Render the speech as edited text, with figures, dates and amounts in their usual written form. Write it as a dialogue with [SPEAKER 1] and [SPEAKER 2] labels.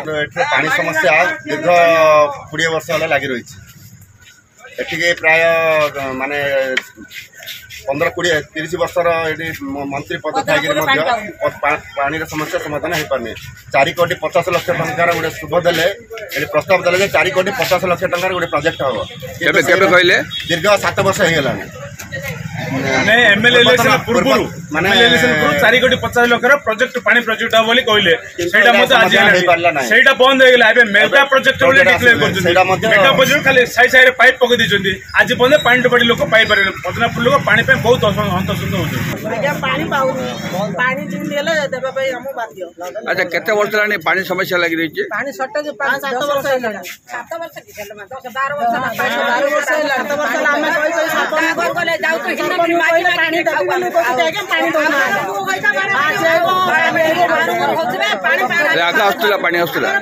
[SPEAKER 1] आमर एठे पानी समस्या दीर्घ 20 वर्ष है लगी रही एठिके प्राय माने 15-20-30 वर्षर ये मंत्री पद थी पानी समस्या समाधान हो पारनी 4 कोटी 50 लाख टंकार गोटे शुभ देले प्रस्ताव देले 4 कोटी 50 लाख टंकार गोटे प्रोजेक्ट हम दीर्घ 7 वर्ष हो गला
[SPEAKER 2] एमएलए इलेक्शन पूर्व माने 4 कोटी 50 लाख प्रोजेक्ट पानी प्रोजेक्ट हम बोली कहले सेटा मते आज सेटा बंद हो गला एबे मेगा प्रोजेक्ट बोली डिक्लेयर करछन मेगा प्रोजेक्ट खाली साइ साइ रे पाइप पके दिछन आज बंद पानी टोपडी लोक पाई पारे पदनापुर लोक पानी पे बहुत हंतसंत होछन
[SPEAKER 3] आज्ञा पानी पाउनी पानी जिन देले देबे भाई हम बाध्य।
[SPEAKER 4] अच्छा केते वर्ष लानी पानी समस्या लगी रही
[SPEAKER 3] पानी शॉर्टेज 5-7 वर्ष होला 7 वर्ष की 10-12 वर्ष 12 वर्ष होला 7 वर्ष हमें कोई सरपंच घर गले जाऊ तो हिंदी माटी पानी देबे लोक के पानी दो ना पानी
[SPEAKER 4] आगे आस्तला